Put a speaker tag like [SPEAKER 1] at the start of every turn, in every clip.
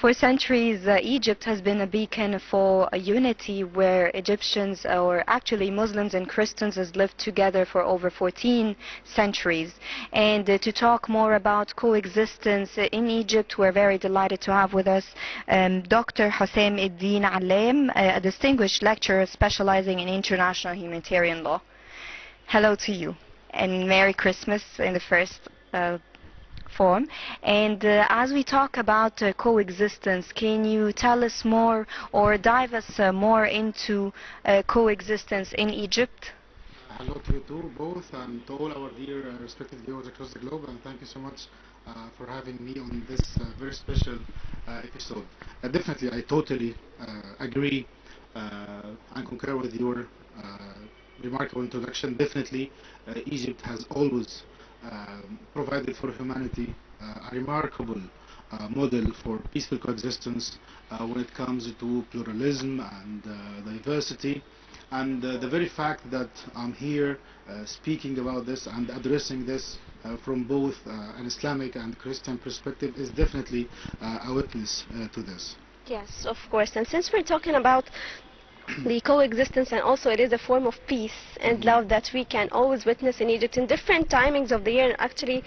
[SPEAKER 1] For centuries, Egypt has been a beacon for unity where Egyptians, or actually Muslims and Christians, has lived together for over 14 centuries. And to talk more about coexistence in Egypt, we're very delighted to have with us Dr. Hossam Deen Allam, a distinguished lecturer specializing in international humanitarian law. Hello to you, and Merry Christmas in the first form. And as we talk about coexistence, can you tell us more or dive us more into coexistence in Egypt?
[SPEAKER 2] Hello to you too, both, and to all our dear respected viewers across the globe, and thank you so much for having me on this very special episode. Definitely, I totally agree and concur with your remarkable introduction. Definitely, Egypt has always provided for humanity a remarkable model for peaceful coexistence when it comes to pluralism and diversity. And the very fact that I'm here speaking about this and addressing this from both an Islamic and Christian perspective is definitely a witness to this.
[SPEAKER 3] Yes, of course. And since we're talking about the coexistence, and also it is a form of peace and love that we can always witness in Egypt in different timings of the year, and actually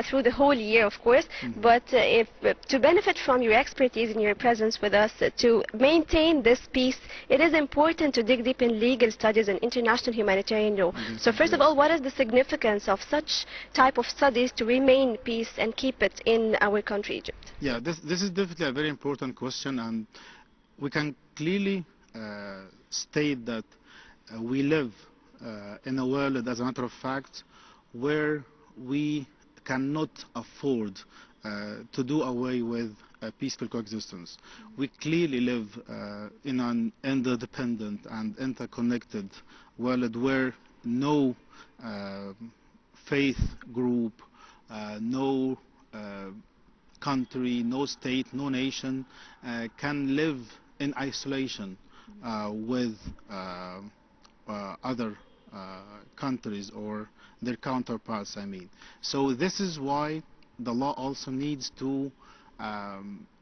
[SPEAKER 3] through the whole year, of course. But if to benefit from your expertise and your presence with us, to maintain this peace, it is important to dig deep in legal studies and international humanitarian law. So first of all, what is the significance of such type of studies to remain peace and keep it in our country, Egypt?
[SPEAKER 2] Yeah, this is definitely a very important question, and we can clearly state that we live in a world, as a matter of fact, where we cannot afford to do away with peaceful coexistence. We clearly live in an interdependent and interconnected world where no faith group, no country, no state, no nation can live in isolation with other countries or their counterparts, I mean. So this is why the law also needs to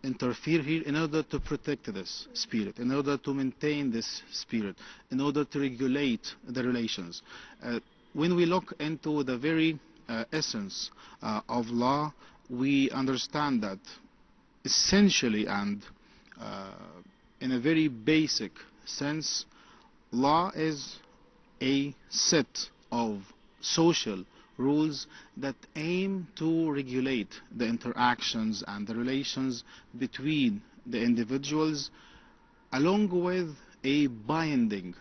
[SPEAKER 2] interfere here in order to protect this spirit, in order to maintain this spirit, in order to regulate the relations. When we look into the very essence of law, we understand that essentially and in a very basic sense, law is a set of social rules that aim to regulate the interactions and the relations between the individuals, along with a binding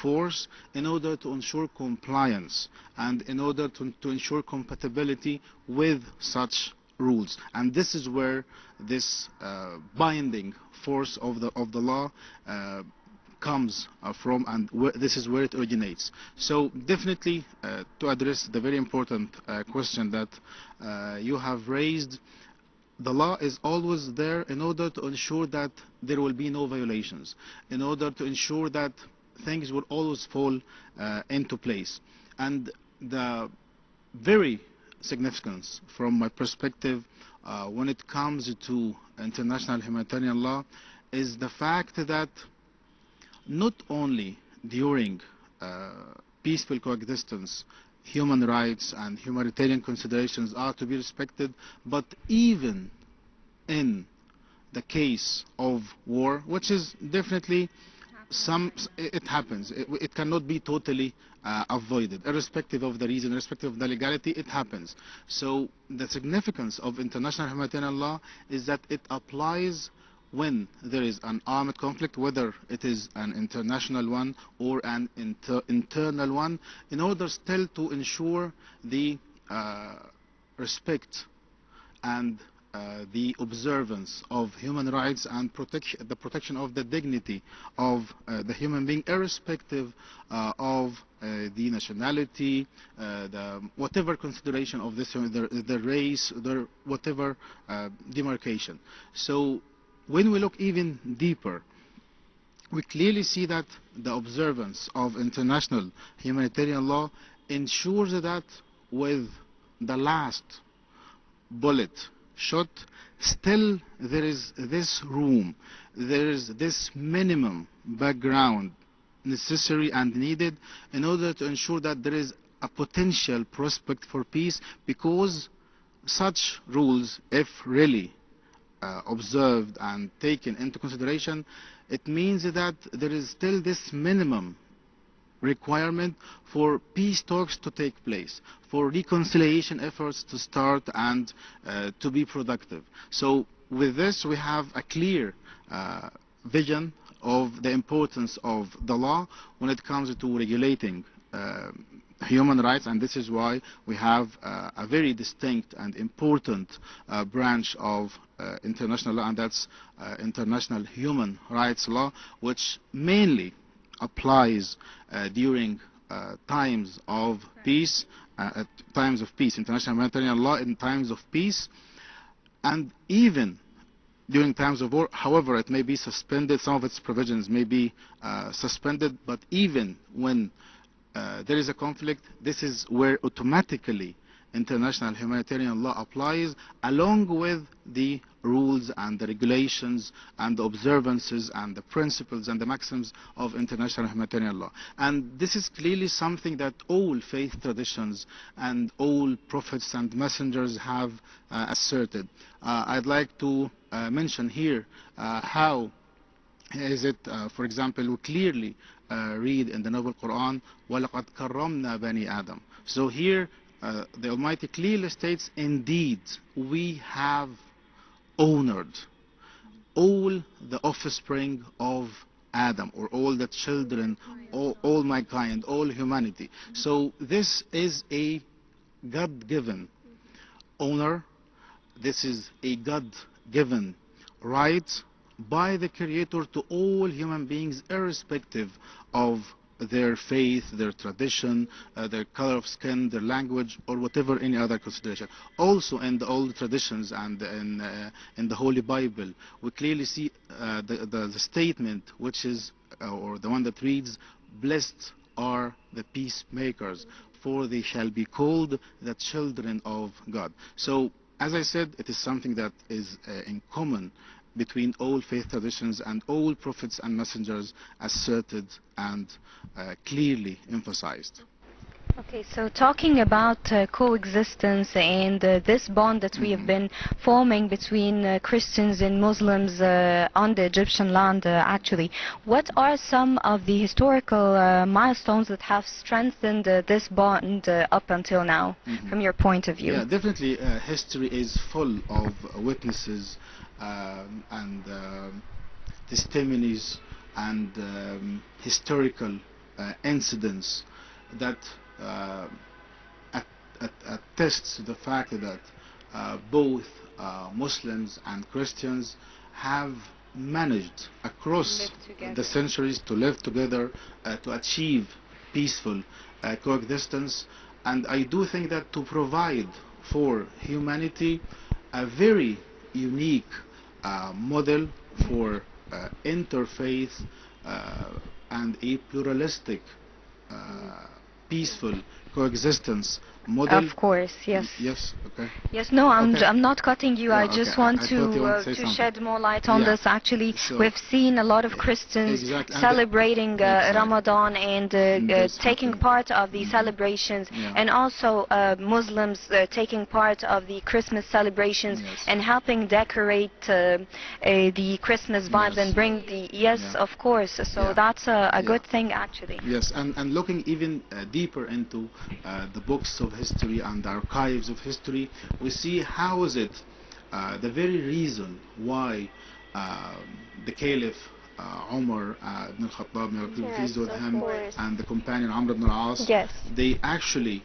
[SPEAKER 2] force in order to ensure compliance and in order to ensure compatibility with such rules. And this is where this binding force of the law comes from, and this is where it originates. So definitely to address the very important question that you have raised, the law is always there in order to ensure that there will be no violations, in order to ensure that things will always fall into place. And the very significance from my perspective when it comes to international humanitarian law is the fact that not only during peaceful coexistence human rights and humanitarian considerations are to be respected, but even in the case of war, which is definitely it happens. It cannot be totally avoided, irrespective of the reason, irrespective of the legality. It happens. So the significance of international humanitarian law is that it applies when there is an armed conflict, whether it is an international one or an internal one, in order still to ensure the respect and the observance of human rights and the protection of the dignity of the human being, irrespective of the nationality, whatever consideration of this, the race, whatever demarcation. So when we look even deeper, we clearly see that the observance of international humanitarian law ensures that with the last bullet shot, still there is this room, there is this minimum background necessary and needed in order to ensure that there is a potential prospect for peace, because such rules, if really observed and taken into consideration, it means that there is still this minimum requirement for peace talks to take place, for reconciliation efforts to start and to be productive. So with this we have a clear vision of the importance of the law when it comes to regulating human rights, and this is why we have a very distinct and important branch of international law, and that's international human rights law, which mainly applies during times of peace, international humanitarian law in times of peace, and even during times of war. However, it may be suspended, some of its provisions may be suspended, but even when there is a conflict, this is where automatically international humanitarian law applies, along with the rules and the regulations and the observances and the principles and the maxims of international humanitarian law. And this is clearly something that all faith traditions and all prophets and messengers have asserted. I'd like to mention here how is it, for example, we clearly read in the Noble Quran, وَلَقَدْ كَرَّمْنَا بَنِي آدَمَ. So here the Almighty clearly states, indeed, we have honored all the offspring of Adam, or all the children, all mankind, all humanity. So this is a God-given honor, this is a God-given right by the Creator to all human beings, irrespective of their faith, their tradition, their color of skin, their language, or whatever any other consideration. Also in the old traditions and in the Holy Bible, we clearly see the statement which is, or the one that reads, blessed are the peacemakers, for they shall be called the children of God. So, as I said, it is something that is in common between all faith traditions, and all prophets and messengers asserted and clearly emphasized.
[SPEAKER 1] Okay, so talking about coexistence and this bond that we have been forming between Christians and Muslims on the Egyptian land, actually, what are some of the historical milestones that have strengthened this bond up until now, from your point of view?
[SPEAKER 2] Yeah, definitely history is full of witnesses and testimonies and historical incidents that attests to the fact that both Muslims and Christians have managed across the centuries to live together, to achieve peaceful coexistence. And I do think that to provide for humanity a very unique model for interfaith and a pluralistic peaceful coexistence model.
[SPEAKER 1] Of course, yes.
[SPEAKER 2] Yes, okay.
[SPEAKER 1] Yes, no, I'm
[SPEAKER 2] Okay.
[SPEAKER 1] I'm not cutting you.
[SPEAKER 2] Yeah,
[SPEAKER 1] I just
[SPEAKER 2] okay.
[SPEAKER 1] want
[SPEAKER 2] I thought you wanted
[SPEAKER 1] to
[SPEAKER 2] to say
[SPEAKER 1] shed
[SPEAKER 2] something.
[SPEAKER 1] more light on
[SPEAKER 2] Yeah.
[SPEAKER 1] this. Actually,
[SPEAKER 2] So,
[SPEAKER 1] we've seen a lot of Christians
[SPEAKER 2] Exactly. And
[SPEAKER 1] celebrating
[SPEAKER 2] exactly.
[SPEAKER 1] Ramadan and
[SPEAKER 2] This
[SPEAKER 1] taking
[SPEAKER 2] happened.
[SPEAKER 1] part of the celebrations,
[SPEAKER 2] Yeah.
[SPEAKER 1] and also Muslims taking part of the Christmas celebrations
[SPEAKER 2] Yes.
[SPEAKER 1] and helping decorate the Christmas vibes
[SPEAKER 2] Yes.
[SPEAKER 1] and bring the yeah. Of course. So
[SPEAKER 2] Yeah.
[SPEAKER 1] that's a
[SPEAKER 2] Yeah.
[SPEAKER 1] good thing, actually.
[SPEAKER 2] Yes, and looking even deeper into the books of history and the archives of history, we see how is it the very reason why the Caliph Umar ibn al-Khattab, may Allah be pleased with
[SPEAKER 3] Yes, of
[SPEAKER 2] him,
[SPEAKER 3] course.
[SPEAKER 2] and the companion Amr ibn al-As,
[SPEAKER 3] Yes.
[SPEAKER 2] they actually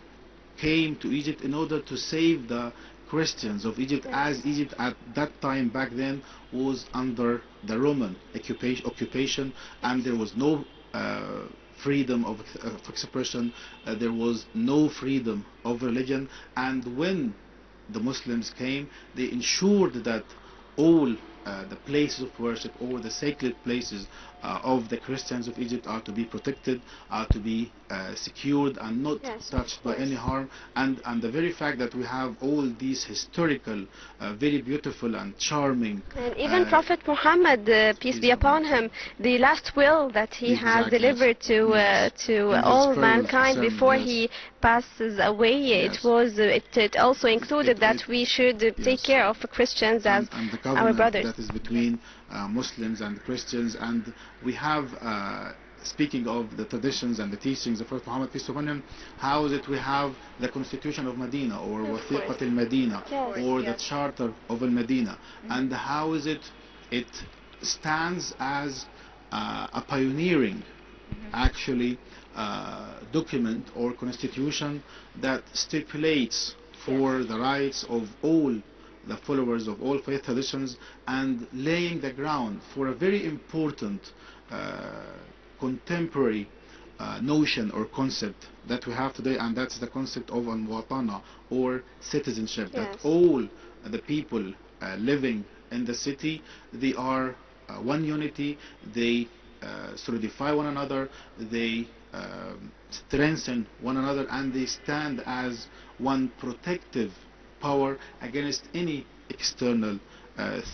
[SPEAKER 2] came to Egypt in order to save the Christians of Egypt, as Egypt at that time back then was under the Roman occupation, and there was no freedom of expression, there was no freedom of religion. And when the Muslims came, they ensured that all the places of worship, all the sacred places of the Christians of Egypt are to be protected, are to be secured and not
[SPEAKER 3] Yes, of
[SPEAKER 2] touched by any
[SPEAKER 3] course.
[SPEAKER 2] harm. And the very fact that we have all these historical, very beautiful and charming,
[SPEAKER 3] And even Prophet Muhammad, peace
[SPEAKER 2] peace
[SPEAKER 3] be
[SPEAKER 2] be upon
[SPEAKER 3] upon him, the last will that he has
[SPEAKER 2] exactly, yes,
[SPEAKER 3] delivered
[SPEAKER 2] yes,
[SPEAKER 3] to
[SPEAKER 2] in his
[SPEAKER 3] all
[SPEAKER 2] farewell
[SPEAKER 3] mankind
[SPEAKER 2] sermon,
[SPEAKER 3] before
[SPEAKER 2] yes,
[SPEAKER 3] he passes away, it
[SPEAKER 2] yes,
[SPEAKER 3] was it also included
[SPEAKER 2] it
[SPEAKER 3] that we should take
[SPEAKER 2] yes.
[SPEAKER 3] care of Christians as
[SPEAKER 2] And the
[SPEAKER 3] our
[SPEAKER 2] covenant
[SPEAKER 3] brothers.
[SPEAKER 2] that is between Muslims and Christians. And we have, speaking of the traditions and the teachings of Prophet Muhammad, peace be upon him, how is it we have the Constitution of Medina, or
[SPEAKER 3] Of course.
[SPEAKER 2] Wathiqat al-Medina,
[SPEAKER 3] Yes.
[SPEAKER 2] or the
[SPEAKER 1] Yes.
[SPEAKER 2] Charter of al-Medina, and how is it it stands as a pioneering, actually, document or constitution that stipulates for the rights of all the followers of all faith traditions, and laying the ground for a very important contemporary notion or concept that we have today, and that's the concept of al-muwatana, or citizenship, that
[SPEAKER 3] Yes.
[SPEAKER 2] all the people living in the city, they are one unity, they solidify one another, they strengthen one another, and they stand as one protective power against any external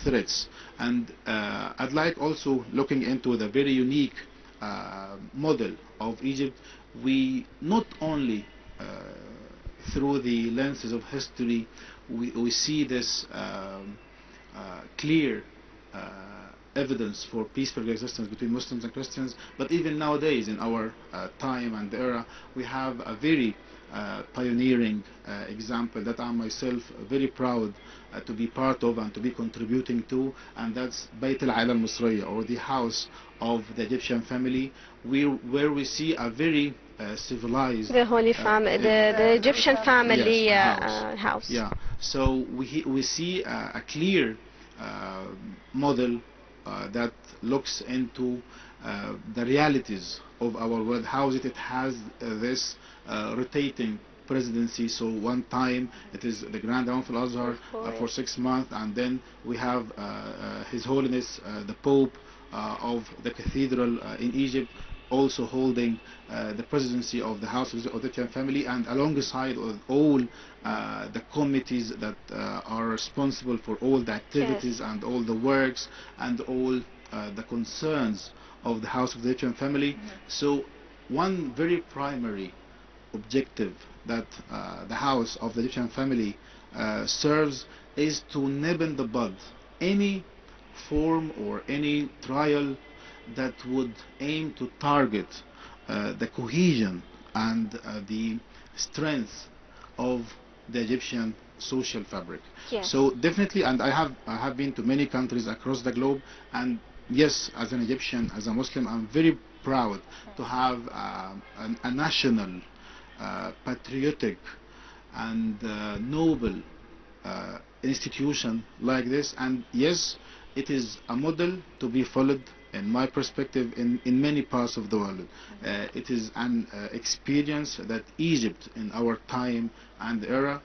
[SPEAKER 2] threats. And I'd like also, looking into the very unique model of Egypt, we not only through the lenses of history we see this clear evidence for peaceful coexistence between Muslims and Christians, but even nowadays in our time and era, we have a very pioneering example that I'm myself very proud to be part of and to be contributing to, and that's Bayt al-Aila al-Misriya, or the house of the Egyptian family, where we see a very civilized
[SPEAKER 3] The Holy Family, the Egyptian family
[SPEAKER 2] yes,
[SPEAKER 3] house.
[SPEAKER 2] yeah. So we see a clear model that looks into the realities of our world. How is it has this rotating presidency? So one time it is the Grand Imam al Azhar for 6 months, and then we have His Holiness the Pope of the Cathedral in Egypt, also holding the presidency of the House of the Egyptian family, and alongside with all the committees that are responsible for all the activities and all the works and all the concerns of the House of the Egyptian family. So one very primary objective that the House of the Egyptian family serves is to nib in the bud any form or any trial that would aim to target the cohesion and the strength of the Egyptian social fabric.
[SPEAKER 3] Yes.
[SPEAKER 2] So definitely, and I have been to many countries across the globe, and yes, as an Egyptian, as a Muslim, I'm very proud to have a national, patriotic, and noble institution like this. And yes, it is a model to be followed, in my perspective, in many parts of the world. It is an experience that Egypt in our time and era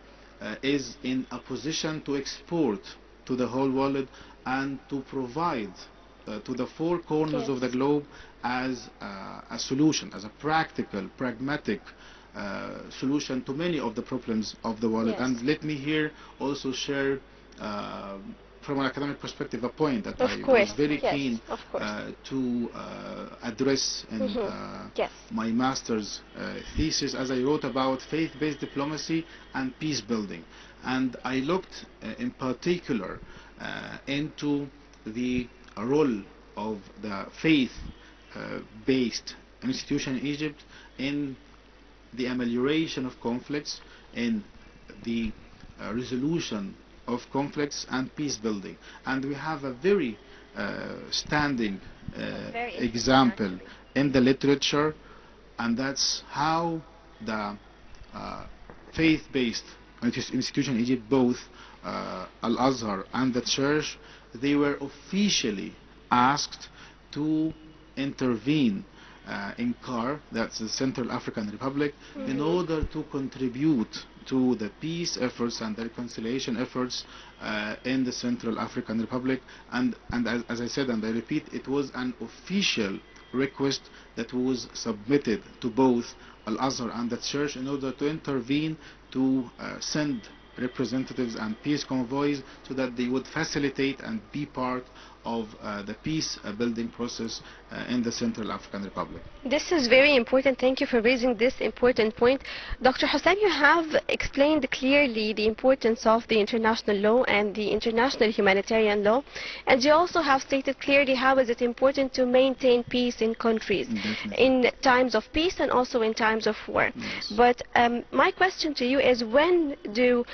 [SPEAKER 2] is in a position to export to the whole world and to provide to the four corners of the globe as a solution, as a practical, pragmatic solution to many of the problems of the world. And let me here also share from an academic perspective a point that I was very keen to address in my master's thesis, as I wrote about faith-based diplomacy and peace building. And I looked in particular into the role of the faith-based institution in Egypt in the amelioration of conflicts, in the resolution of conflicts and peace building. And we have a very standing example in the literature, and that's how the faith-based institution in Egypt, both Al-Azhar and the church, they were officially asked to intervene in CAR, that's the Central African Republic, in order to contribute to the peace efforts and the reconciliation efforts in the Central African Republic. And as I said, and I repeat, it was an official request that was submitted to both Al-Azhar and the church in order to intervene, to send representatives and peace convoys so that they would facilitate and be part of the peace building process in the Central African Republic.
[SPEAKER 3] This is very important. Thank you for raising this important point. Dr. Hossam, you have explained clearly the importance of the international law and the international humanitarian law, and you also have stated clearly how is it important to maintain peace in countries.
[SPEAKER 2] Definitely.
[SPEAKER 3] In times of peace and also in times of war.
[SPEAKER 2] Yes.
[SPEAKER 3] But my question to you is, when do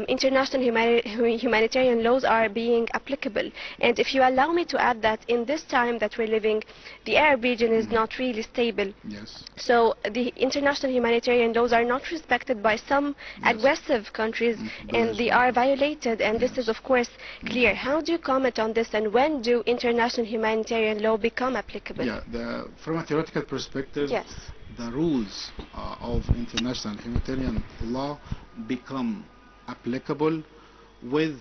[SPEAKER 3] international humanitarian laws are being applicable? And if you allow me to add that in this time that we're living, the Arab region is not really stable.
[SPEAKER 2] Yes.
[SPEAKER 3] So the international humanitarian laws are not respected by some aggressive countries, and they are violated, and this is of course clear. How do you comment on this, and when do international humanitarian law become applicable?
[SPEAKER 2] Yeah, from a theoretical perspective,
[SPEAKER 3] Yes.
[SPEAKER 2] the rules of international humanitarian law become applicable with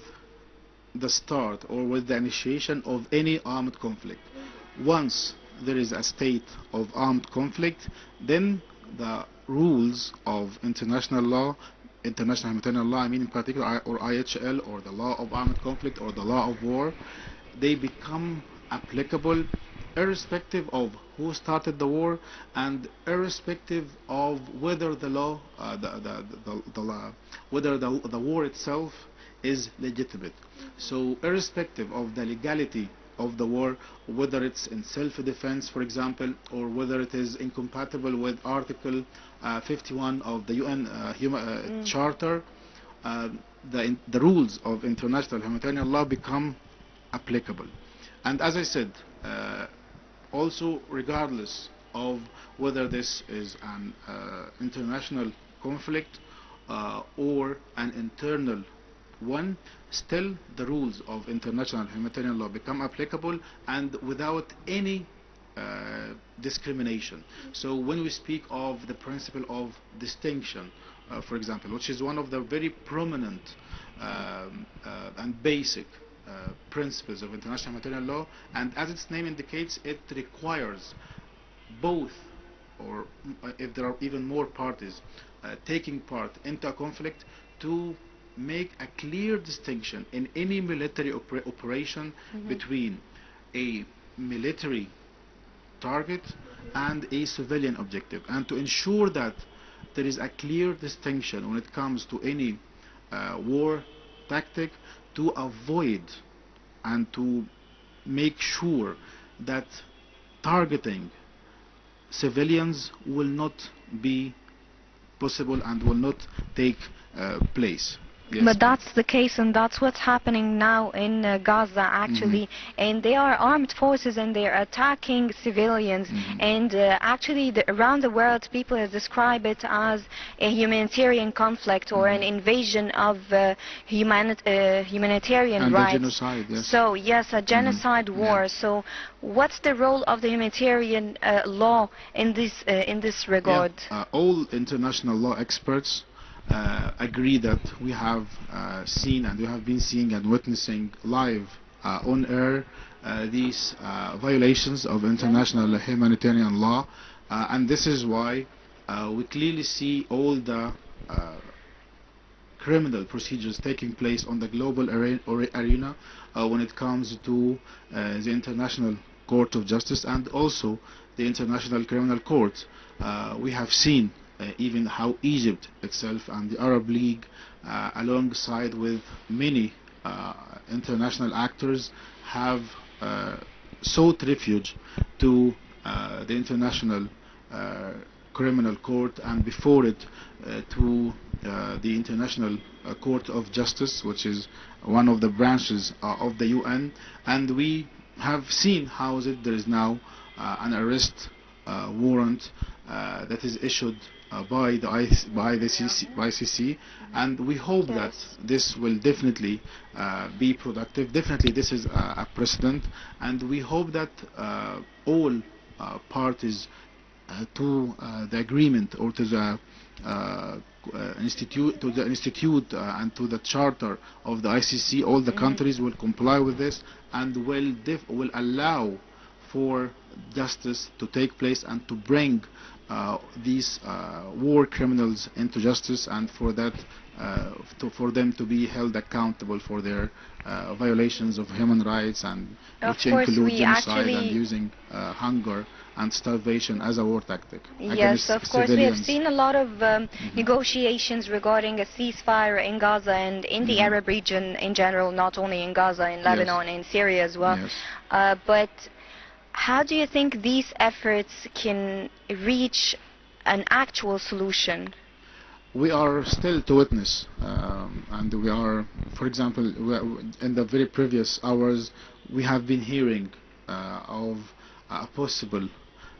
[SPEAKER 2] the start or with the initiation of any armed conflict. Once there is a state of armed conflict, then the rules of international law, international humanitarian law, I mean in particular, or IHL, or the law of armed conflict, or the law of war, they become applicable irrespective of who started the war and irrespective of whether the law, whether the war itself is legitimate. So irrespective of the legality of the war, whether it's in self-defense, for example, or whether it is incompatible with Article 51 of the UN Charter, the rules of international humanitarian law become applicable. And as I said, also regardless of whether this is an international conflict or an internal one, still the rules of international humanitarian law become applicable and without any discrimination. So when we speak of the principle of distinction, for example, which is one of the very prominent and basic principles of international humanitarian law, and as its name indicates, it requires both, or if there are even more parties taking part into a conflict, to make a clear distinction in any military operation between a military target and a civilian objective, and to ensure that there is a clear distinction when it comes to any war tactic, to avoid and to make sure that targeting civilians will not be possible and will not take place. Yes.
[SPEAKER 1] But that's the case, and that's what's happening now in Gaza, actually. And they are armed forces, and they're attacking civilians. And actually, around the world, people have described it as a humanitarian conflict or an invasion of humanitarian
[SPEAKER 2] And
[SPEAKER 1] rights.
[SPEAKER 2] a genocide, yes.
[SPEAKER 1] So yes, a genocide war. So what's the role of the humanitarian law in this regard?
[SPEAKER 2] All international law experts agree that we have seen and we have been seeing and witnessing live on air these violations of international humanitarian law, and this is why we clearly see all the criminal procedures taking place on the global arena when it comes to the International Court of Justice and also the International Criminal Court. We have seen even how Egypt itself and the Arab League, alongside with many international actors, have sought refuge to the International Criminal Court, and before it to the International Court of Justice, which is one of the branches of the UN. And we have seen how there is now an arrest warrant that is issued by the ICC, and we hope that this will definitely be productive. Definitely this is a precedent, and we hope that all parties to the agreement or to the institute and to the charter of the ICC. All the countries will comply with this and will allow for justice to take place and to bring these war criminals into justice, and for that for them to be held accountable for their violations of human rights, and which include genocide and using hunger and starvation as a war tactic.
[SPEAKER 1] Yes, of course. We have seen a lot of negotiations regarding a ceasefire in Gaza and in the Arab region in general, not only in Gaza, in Lebanon, in Syria as well. But how do you think these efforts can reach an actual solution?
[SPEAKER 2] We are still to witness, and we are, for example, in the very previous hours, we have been hearing of a possible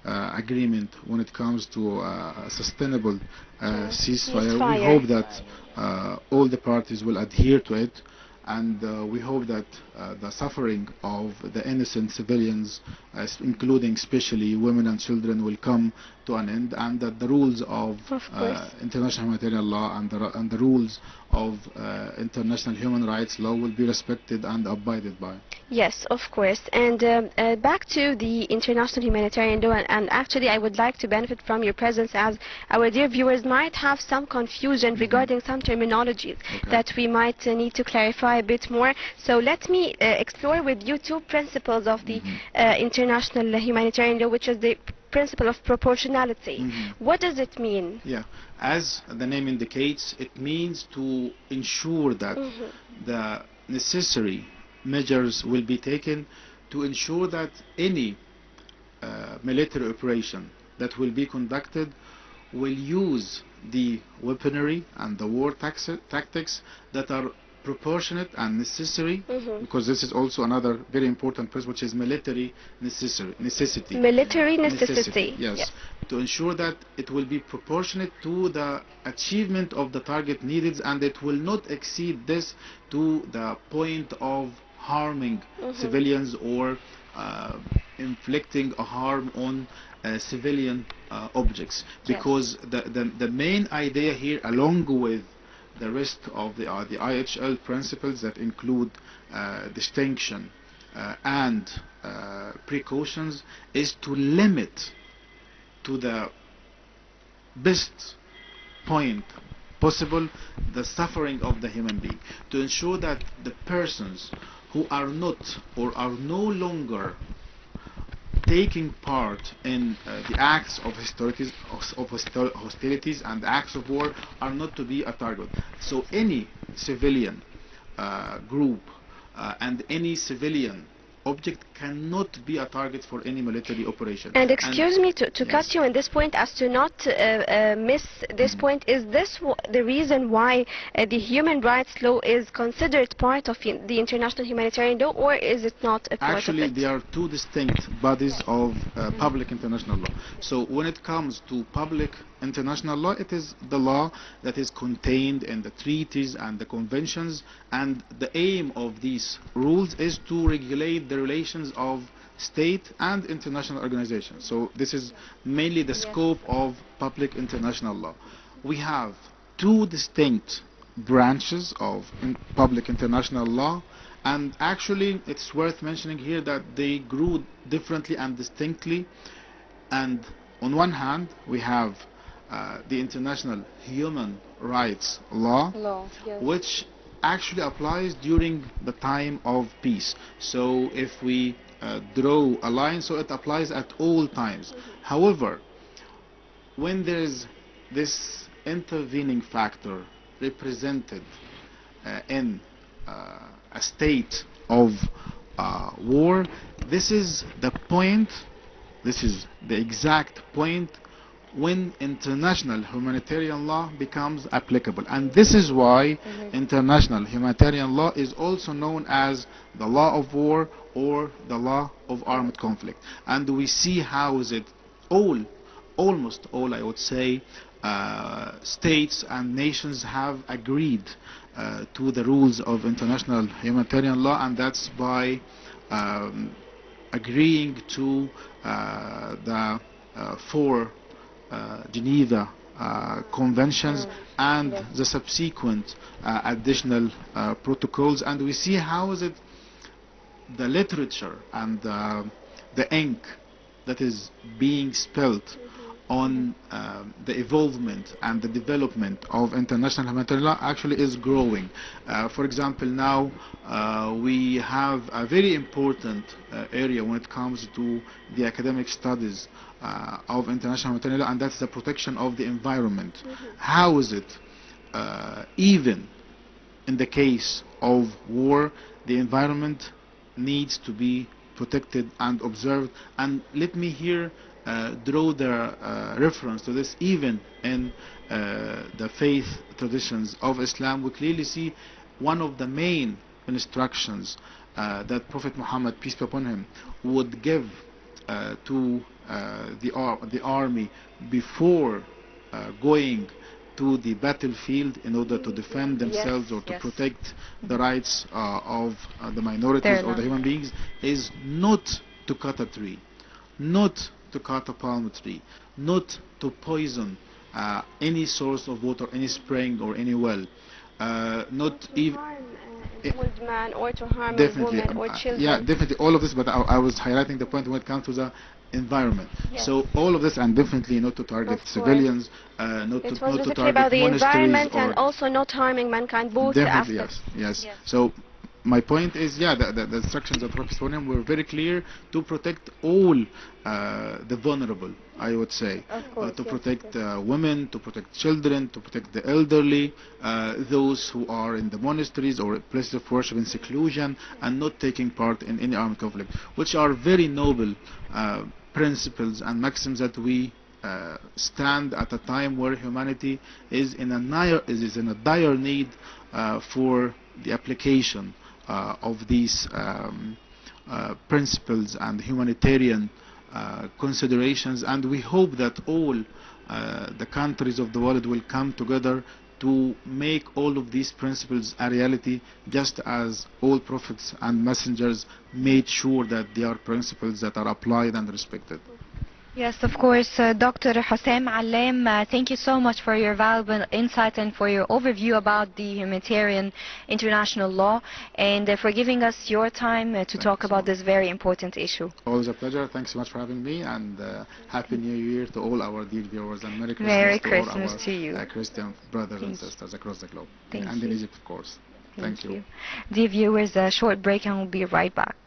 [SPEAKER 2] agreement when it comes to a sustainable ceasefire. We hope that all the parties will adhere to it, and we hope that the suffering of the innocent civilians, including especially women and children, will come to an end, and that the rules of international humanitarian law and the rules of international human rights law will be respected and abided by.
[SPEAKER 3] Yes, of course. And back to the international humanitarian law, and actually I would like to benefit from your presence, as our dear viewers might have some confusion regarding some terminologies that we might need to clarify a bit more. So let me explore with you two principles of the international humanitarian law, which is the principle of proportionality. What does it mean?
[SPEAKER 2] Yeah, as the name indicates, it means to ensure that the necessary measures will be taken to ensure that any military operation that will be conducted will use the weaponry and the war tactics that are proportionate and necessary, because this is also another very important principle, which is military necessity.
[SPEAKER 3] Military necessity.
[SPEAKER 2] Yes. To ensure that it will be proportionate to the achievement of the target needed, and it will not exceed this to the point of harming civilians or inflicting a harm on civilian objects, because the main idea here, along with the rest of the IHL principles that include distinction and precautions, is to limit to the best point possible the suffering of the human being, to ensure that the persons who are not or are no longer taking part in the acts of hostilities and the acts of war are not to be a target. So any civilian group and any civilian object cannot be a target for any military operation.
[SPEAKER 3] And excuse me to cut you on this point, as to not miss this point. Is this the reason why the human rights law is considered part of the international humanitarian law, or is it not a part
[SPEAKER 2] Actually,
[SPEAKER 3] of it?
[SPEAKER 2] they are two distinct bodies of public international law. So when it comes to public international law, it is the law that is contained in the treaties and the conventions, and the aim of these rules is to regulate the relations of state and international organizations. So this is mainly the scope of public international law. We have two distinct branches of public international law, and actually it's worth mentioning here that they grew differently and distinctly. And on one hand, we have the international human rights law, which actually applies during the time of peace. So if we draw a line, so it applies at all times. However, when there is this intervening factor represented in a state of war, this is the point, this is the exact point when international humanitarian law becomes applicable. And this is why international humanitarian law is also known as the law of war or the law of armed conflict. And we see how is it almost all, I would say, states and nations have agreed to the rules of international humanitarian law, and that's by agreeing to the 4 Geneva conventions and
[SPEAKER 3] Yes.
[SPEAKER 2] the subsequent additional protocols, and we see how is it the literature and the ink that is being spilled on the evolvement and the development of international humanitarian law actually is growing. For example, now we have a very important area when it comes to the academic studies of international humanitarian law, and that's the protection of the environment. How is it, even in the case of war, the environment needs to be protected and observed? And let me here draw the reference to this. Even in the faith traditions of Islam, we clearly see one of the main instructions that Prophet Muhammad, peace be upon him, would give to the army before going to the battlefield in order to defend themselves or to
[SPEAKER 1] Yes.
[SPEAKER 2] protect the rights of the minorities or the human beings, is not to cut a tree, not to cut a palm tree, not to poison any source of water, any spring or any well, not
[SPEAKER 3] To
[SPEAKER 2] even
[SPEAKER 3] harm an old man or to harm a
[SPEAKER 2] definitely
[SPEAKER 3] woman or children.
[SPEAKER 2] yeah, definitely all of this, but I was highlighting the point when it comes to the environment.
[SPEAKER 3] Yes.
[SPEAKER 2] So all of this, and definitely not to target
[SPEAKER 3] Of course.
[SPEAKER 2] civilians, not
[SPEAKER 3] It
[SPEAKER 2] to
[SPEAKER 3] was
[SPEAKER 2] not to
[SPEAKER 3] basically
[SPEAKER 2] target
[SPEAKER 3] about the
[SPEAKER 2] monasteries
[SPEAKER 3] environment
[SPEAKER 2] or
[SPEAKER 3] and also not harming mankind, both
[SPEAKER 2] definitely
[SPEAKER 3] aspects.
[SPEAKER 2] yes. So my point is, yeah, the instructions of Prophet Sallallahu were very clear to protect all the vulnerable, I would say,
[SPEAKER 3] Of course,
[SPEAKER 2] to
[SPEAKER 3] yes,
[SPEAKER 2] protect women, to protect children, to protect the elderly, those who are in the monasteries or places of worship in seclusion and not taking part in any armed conflict, which are very noble principles and maxims that we stand at a time where humanity is in a dire need for the application of these principles and humanitarian considerations, and we hope that all the countries of the world will come together to make all of these principles a reality, just as all prophets and messengers made sure that they are principles that are applied and respected.
[SPEAKER 1] Yes, of course, Dr. Hossam Allam, thank you so much for your valuable insight and for your overview about the humanitarian international law, and for giving us your time to talk
[SPEAKER 2] you so
[SPEAKER 1] about
[SPEAKER 2] much.
[SPEAKER 1] this very important issue.
[SPEAKER 2] Always a pleasure. Thanks so much for having me, and Happy New Year to all our dear viewers, and Merry Christmas
[SPEAKER 1] Merry
[SPEAKER 2] to
[SPEAKER 1] Christmas
[SPEAKER 2] all
[SPEAKER 1] to you.
[SPEAKER 2] our Christian brothers and
[SPEAKER 1] Thank you.
[SPEAKER 2] sisters across the globe,
[SPEAKER 1] Thank
[SPEAKER 2] and in
[SPEAKER 1] you.
[SPEAKER 2] Egypt, of course.
[SPEAKER 1] Thank you. Dear viewers, a short break and we'll be right back.